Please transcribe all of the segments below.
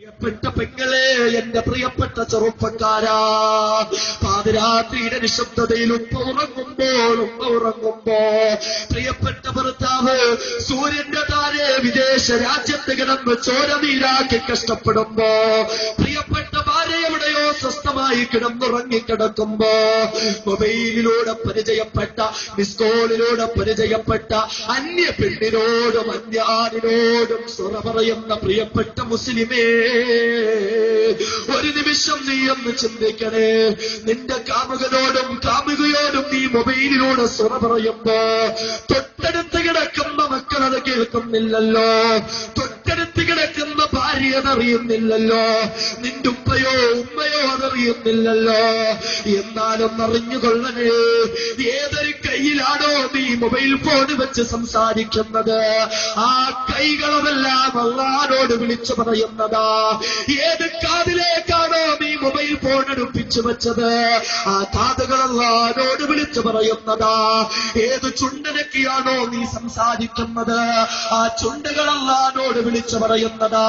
പ്രിയപ്പെട്ട പെങ്ങളെ, എന്റെ പ്രിയപ്പെട്ട ചെറുപ്പക്കാരാ, പാതിരാത്രിയുടെ നിശബ്ദതയിൽ ഉപ്പ ഉറങ്ങുമ്പോ പ്രിയപ്പെട്ട ഭർത്താവ് സൂര്യന്റെ താരെ വിദേശ രാജ്യത്ത് കിടന്ന് ചോരനീരാക്കി കഷ്ടപ്പെടുമ്പോ, പ്രിയപ്പെട്ട ഭാര്യ എവിടെയോ സ്വസ്ഥമായി കിടന്നുറങ്ങിക്കിടക്കുമ്പോ, മൊബൈലിലൂടെ പരിചയപ്പെട്ട, മിസ് കോളിലൂടെ പരിചയപ്പെട്ട അന്യ പെണ്ണിനോടും അന്യ ആണിനോടും സ്വറ പറയുന്ന പ്രിയപ്പെട്ട മുസ്ലിമേ, ഒരു നിമിഷം നീ ഒന്ന് ചിന്തിക്കണേ. നിന്റെ കാമുകനോടും കാമുകയോടും നീ മൊബൈലിലൂടെ സ്വറ പറയുമ്പോ തൊട്ടടുത്ത് കിടക്കുന്ന മക്കൾ അത് കേൾക്കുന്നില്ലല്ലോ, തൊട്ടടുത്ത് കിടക്കുന്ന ഭാര്യ അതറിയുന്നില്ലല്ലോ, നിന്റെ ഉപ്പയോ ഉമ്മയോ അതറിയുന്നില്ലല്ലോ. എന്നാലും അറിഞ്ഞുകൊള്ളണേ, ഏതൊരു കയ്യിലാണോ നീ മൊബൈൽ ഫോൺ വെച്ച് സംസാരിക്കുന്നത്, ആ കൈകളതെല്ലാം അല്ലാഹുവോട് വിളിച്ചു പറയുന്നതാ. ഏത് കാതിലേക്കാണോ നീ മൊബൈൽ ഫോൺ അടുപ്പിച്ചു വെച്ചത്, ആ കാതുകൾ അല്ലാഹുവോട് വിളിച്ചു പറയുന്നതാ. ഏത് ചുണ്ടനൊക്കെയാണോ നീ സംസാരിക്കുന്നത്, ആ ചുണ്ടുകൾ അല്ലാഹുവോട് വിളിച്ചു പറയുന്നതാ.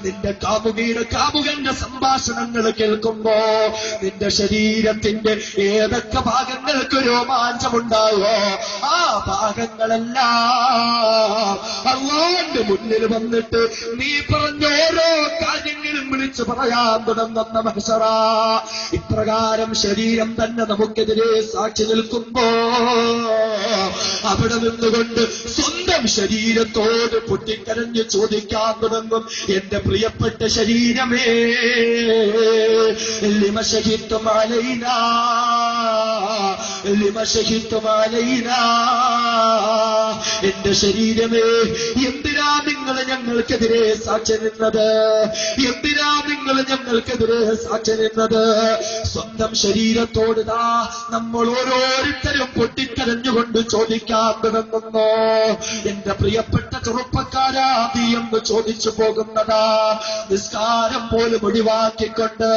നിന്റെ കാമുകന്റെ സംഭാഷണങ്ങൾ കേൾക്കുമ്പോ നിന്റെ ശരീരത്തിന്റെ ഏതൊക്കെ ഭാഗങ്ങൾക്ക് രോമാഞ്ചമുണ്ടാവോ, ആ ഭാഗങ്ങളെല്ലാം അല്ലാഹുവിന്റെ മുന്നിൽ വന്നിട്ട് നീ പറഞ്ഞ ഓരോ കാര്യങ്ങളും വിളിച്ചു പറയാൻ തുടങ്ങുന്ന മഹ്ശറാ. ഇപ്രകാരം ശരീരം തന്നെ നമുക്കെതിരെ സാക്ഷി നിൽക്കുമ്പോ അവിടെ നിന്നുകൊണ്ട് സ്വന്തം ശരീരത്തോട് പൊട്ടിക്കരഞ്ഞ് ചോദിക്കാൻ തുടങ്ങും, എന്റെ പ്രിയപ്പെട്ട ശരീരമേ, ലിമ ശഹിദ്തും അലൈനാ, ലിമ ശഹിദ്തും അലൈനാ, എന്റെ ശരീരമേ, എന്തിനാ നിങ്ങൾ ഞങ്ങൾക്കെതിരെ സാക്ഷി നിന്നത്, എന്തിനാ നിങ്ങൾ ഞങ്ങൾക്കെതിരെ സാക്ഷി നിന്നത്. സ്വന്തം ശരീരത്തോട് ദാ നമ്മൾ ഓരോരുത്തരും പൊട്ടിക്കരഞ്ഞുകൊണ്ട് ചോദിക്കാൻ തുടങ്ങുന്നു. എന്റെ പ്രിയപ്പെട്ട ചെറുപ്പക്കാരാ, നീ എന്ന് ചോദിച്ചു പോകുന്നതാ. നിസ്കാരം പോലും ഒഴിവാക്കിക്കൊണ്ട്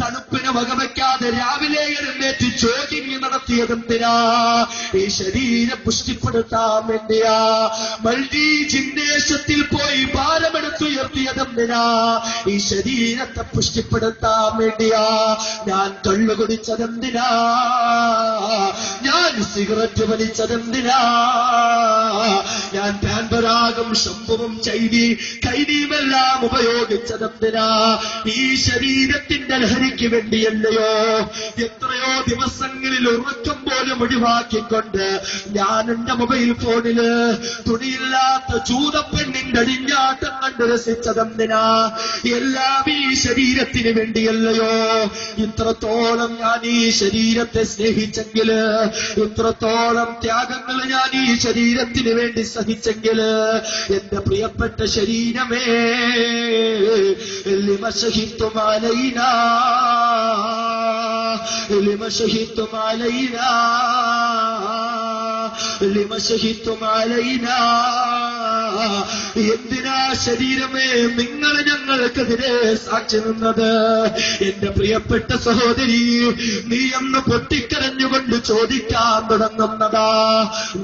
തണുപ്പിന് വകവയ്ക്കാതെ രാവിലെ എഴുന്നേറ്റ് ജോഗിങ് നടത്തിയതെന്തിനാ? ഈ ശരീരം പുഷ്ടിപ്പെടുത്താൻ വേണ്ടിയാ. മൾട്ടി ജിംനേഷ്യത്തിൽ പോയി ഭാരമെടുത്തുയർത്തിയതെന്തിനാ? ഈ ശരീരത്തെ പുഷ്ടിപ്പെടുത്താൻ വേണ്ടിയാ. ഞാൻ കള്ളു കുടിച്ചതെന്തിനാ? ഞാൻ സിഗരറ്റ് വലിച്ചതെന്തിനാ? ഞാൻ പാൻപരാഗും ഷംപുവും കൈനിയുമെല്ലാം ഉപയോഗിച്ചതെന്തിനാ? ഈ ശരീരത്തിന്റെ ലഹരിക്ക് വേണ്ടിയല്ലയോ? എത്രയോ ദിവസങ്ങളിൽ ഉറക്കം പോലും ഒഴിവാക്കിക്കൊണ്ട് ഞാൻ എന്റെ മൊബൈൽ ഫോണില് തുണിയില്ലാത്ത ചൂതപ്പെണ്ണിന്റെ അടിഞ്ഞാട്ടം കണ്ട് രസിച്ചതെന്തിനാ? എല്ലാം ഈ ശരീരത്തിന് വേണ്ടിയല്ലയോ? ഇത്രത്തോളം ഞാൻ ഈ ശരീരത്തെ സ്നേഹിച്ചെങ്കില്, ഇത്രത്തോളം ത്യാഗങ്ങൾ ഞാൻ ഈ ശരീരത്തിന് വേണ്ടി സഹിച്ചെങ്കില്, എന്റെ പ്രിയപ്പെട്ട ശരീരമേ, ലിമ ശഹിദ്തും അലൈനാ, ലിമ ശഹിദ്തും അലൈനാ, ലിമ ശഹിദ്തും അലൈനാ, എന്തിനാ ശരീരമേ നിങ്ങൾ ഞങ്ങൾക്കെതിരെ സാക്ഷി നിന്നത്? എന്റെ പ്രിയപ്പെട്ട സഹോദരി, നീ എന്ന് പൊട്ടിക്കരഞ്ഞുകൊണ്ട് ചോദിക്കാൻ തുടങ്ങുന്നതാ.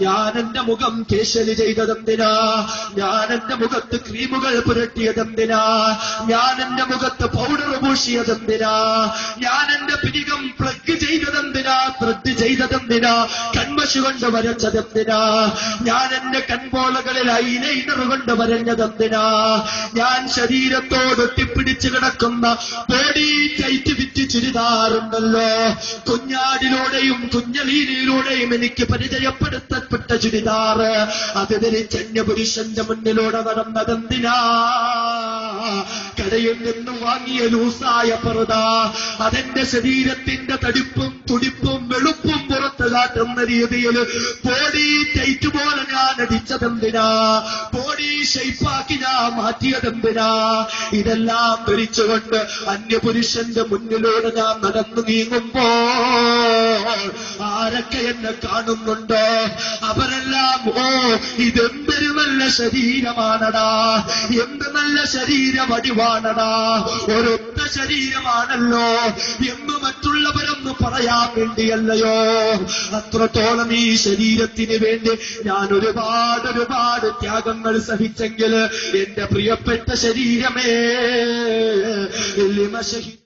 ഞാൻ എന്റെ മുഖം കേശലി ചെയ്തതെന്തിനാ? ഞാൻ എന്റെ മുഖത്ത് ക്രീമുകൾ പുരട്ടിയതെന്തിനാ? ഞാൻ എന്റെ മുഖത്ത് പൗഡർ പൂശിയതെന്തിനാ? ഞാൻ എന്റെ പിരികം പ്ലഗ് ചെയ്തതെന്തിനാ? ത്രെഡ് ചെയ്തതെന്തിനാ? കൺമശി കൊണ്ട് വരച്ചതെന്തിനാ? ഞാൻ എന്റെ കൺപോളകളിൽ ഐലൈനർ കൊണ്ട് വരഞ്ഞതെന്തിനാ? ഞാൻ ശരീരത്തോട് ഒട്ടിപ്പിടിച്ച് കിടക്കുന്ന ബോഡി ടൈറ്റ് ഫിറ്റ് ചുരിദാറുണ്ടല്ലോ, കുഞ്ഞാടിലൂടെയും കുഞ്ഞലീനയിലൂടെയും എനിക്ക് പരിചയപ്പെടുത്തപ്പെട്ട ചുരിദാറ്, അത് ധരിച്ചന്യ പുരുഷന്റെ മുന്നിലൂടെ നടന്നതെന്തിനാ? കടയിൽ നിന്ന് വാങ്ങിയ ലൂസായ പർദ, അതെന്റെ ശരീരത്തിന്റെ തടിപ്പും തുടിപ്പും വെളുപ്പും പുറത്ത് കാട്ടുന്ന രീതിയിൽ ബോഡി ടൈറ്റ് പോലെ ഞാൻ അടിച്ചതെന്തിനാ? ബോഡി ഷേപ്പാക്കി ഞാൻ മാറ്റിയതെന്തിനാ? ഇതെല്ലാം ധരിച്ചുകൊണ്ട് അന്യപുരുഷന്റെ മുന്നിലൂടെ ഞാൻ നടന്നു നീങ്ങുമ്പോ ആരൊക്കെ എന്നെ കാണുന്നുണ്ടോ അവരെല്ലാം, ഓ ഇതെന്തൊരു നല്ല ശരീരമാണടാ, എന്ത് നല്ല ശരീരവടിവാണടാ, ഒരൊത്ത ശരീരമാണല്ലോ എന്ന് മറ്റുള്ളവരൊന്ന് പറയാൻ വേണ്ടിയല്ലയോ? അത്രത്തോളം ഈ ശരീരത്തിന് വേണ്ടി ഞാൻ ഒരുപാട് ത്യാഗങ്ങൾ സഹിച്ചെങ്കിൽ എന്റെ പ്രിയപ്പെട്ട ശരീരമേ, ലിമ ഷഹിദ്